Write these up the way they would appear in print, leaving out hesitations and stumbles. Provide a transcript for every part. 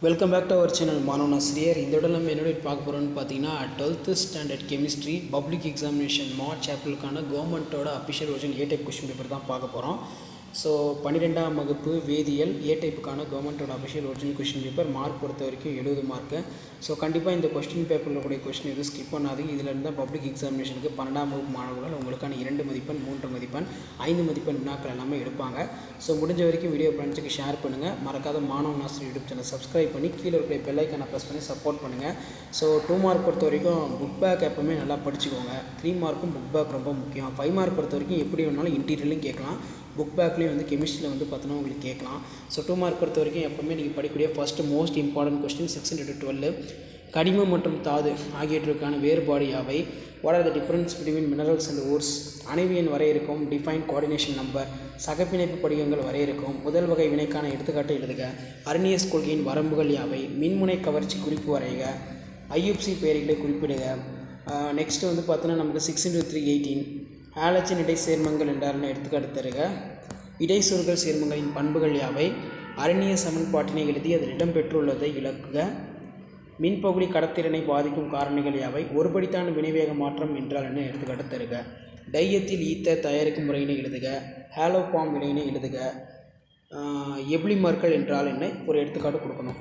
Welcome back to our channel மாணவன் ஆசிரியர். இந்த இடம் நம்ம என்னோட பார்க்க போகிறோம்னு பார்த்தீங்கன்னா 12th standard chemistry public examination March ஏப்ரலுக்கான கவர்மெண்ட்டோட official version A type question paper தான் பார்க்க போகிறோம். ஸோ 12ஆம் வகுப்பு வேதியியல் ஏ டைப்புக்கான கவர்மெண்ட்டோட official original question paper mark பொறுத்த வரைக்கும் 70 மார்க்கு. ஸோ கண்டிப்பாக இந்த கொஸ்டின் பேப்பரில் கூடிய கொஸ்டின் எதுவும் ஸ்கிப் பண்ணாதீங்க. இதில் இருந்தால் பப்ளிக் எக்ஸாமினேஷனுக்கு 12ஆம் வகுப்பு மாணவர்கள் உங்களுக்கான 2 மதிப்பெண் 3 மதிப்பெண் 5 மதிப்பெண் வினாக்கள் எல்லாமே எடுப்பாங்க. ஸோ முடிஞ்ச வரைக்கும் வீடியோ ஃப்ரெண்ட்ஸுக்கு ஷேர் பண்ணுங்கள். மறக்காத மாணவன் ஆசிரியர் யூடியூப் சேனல் சப்ஸ்கிரைப் பண்ணி கீழே இருக்கிற பெல் ஐக்கானை ப்ரெஸ் பண்ணி சப்போர்ட் பண்ணுங்கள். ஸோ 2 மார்க் பொறுத்த வரைக்கும் புக் பேக் எப்போவுமே நல்லா படிச்சுக்கோங்க. 3 மார்க்கும் புக் பேக் ரொம்ப முக்கியம். 5 மார்க் பொறுத்த வரைக்கும் எப்படி வேணாலும் இன்டீரியர்லையும் கேட்கலாம், புக் பேக்லேயும் வந்து கெமிஸ்ட்ரியில் வந்து பார்த்தோன்னா உங்களுக்கு கேட்கலாம். ஸோ 2 மார்க் பொறுத்த வரைக்கும் எப்போவுமே நீங்கள் படிக்கக்கூடிய first most important question 6x12 கனிமம் மற்றும் தாது ஆகியவற்றுக்கான வேறுபாடு யாவை? What are the difference between minerals and ores? அணைவியன் வரையறுக்கும், டிஃபைன் கோஆர்டினேஷன் நம்பர், சகப்பிணைப்பு படிகங்கள் வரையறுக்கும், முதல் வகை வினைக்கான எடுத்துக்காட்டு எழுதுக, அர்னியஸ் கொள்கையின் வரம்புகள் யாவை? மின்முனை கவர்ச்சி குறிப்பு வரைக, ஐயுப்சி பெயர்களை குறிப்பிடுக. நெக்ஸ்ட் வந்து பார்த்தோன்னா நமக்கு 6x3 18 ஆலச்சின் இடை சேர்மங்கள் என்றால் எடுத்துக்காட்டு தருக, இடைச்சொற்கள் சேர்மங்களின் பண்புகள் யாவை? அர்னிய சமன்பாட்டினை எழுதி அதில் இடம்பெற்றுள்ளதை விளக்குக. மின்பகுதி கடத்திறனை பாதிக்கும் காரணிகள் யாவை? ஒருபடித்தான வினைவேக மாற்றம் என்றால் என்ன எடுத்துக்காட்டு தருக. டையத்தில் ஈத்தர் தயாரிக்கும் முறையினை எழுதுக. ஹாலோபாம் வினையினை எழுதுக. எப்ளிமர்கள் என்றால் என்ன ஒரு எடுத்துக்காட்டு கொடுக்கணும்.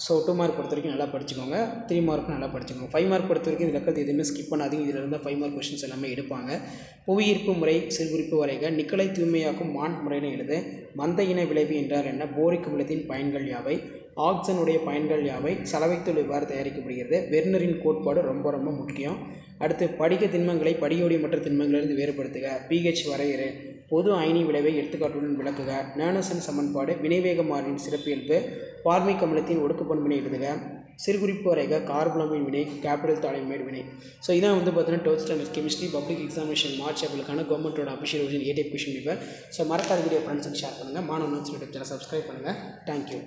ஸோ 2 மார்க் பொறுத்த வரைக்கும் நல்லா படிச்சுக்கோங்க. 3 மார்க்கும் நல்லா படிச்சுக்கோங்க. 5 மார்க் பொறுத்த வரைக்கும் இதில் இருக்கிறது எதுவுமே ஸ்கிப் பண்ணாதீங்க. இதில் இருந்தால் 5 மார்க் கொஸ்டின்ஸ் எல்லாமே எடுப்பாங்க. புவியீர்ப்பு முறை சிறுகுறிப்பு வரைக, நிக்கலை தூய்மையாக்கும் மான் முறையினை எழுது. மந்த இன விளைவு என்றால் என்ன? போரிக் அமிலத்தின் பயன்கள் யாவை? ஆக்சனுடைய பயன்கள் யாவை? சலவைத்தூள் இவ்வாறு தயாரிக்கப்படுகிறது. வெர்னரின் கோட்பாடு ரொம்ப ரொம்ப முக்கியம். அடுத்து படிக திண்மங்களை படியோடி மற்ற திண்மங்களிலிருந்து வேறுபடுத்துக. pH வரையறு, பொது அயனி விளைவை எடுத்துக்காட்டுடன் விளக்குக. நேனோசன் சமன்பாடு, வினைவேக மாறியின் சிறப்பியல்பு, பார்மிக் அமிலத்தின் ஒடுக்கு பண்பினை எழுதுக. சிறுகுறிப்பு வரைக, கார்பனமைன் வினை, கேபிட்டல் தாலிமைடு வினை. ஸோ இதான் வந்து பார்த்தீங்கன்னா 12th standard chemistry public examination March ஏப்ரலுக்கான கவர்மெண்ட்டோட official version A type question paper. So மறக்காத வீடியோ ஃப்ரெண்ட்ஸுக்கு ஷேர் பண்ணுங்கள். மாணவன் யூடியூப் சேனல் சப்ஸ்கிரைப் பண்ணுங்கள். தேங்க்யூ.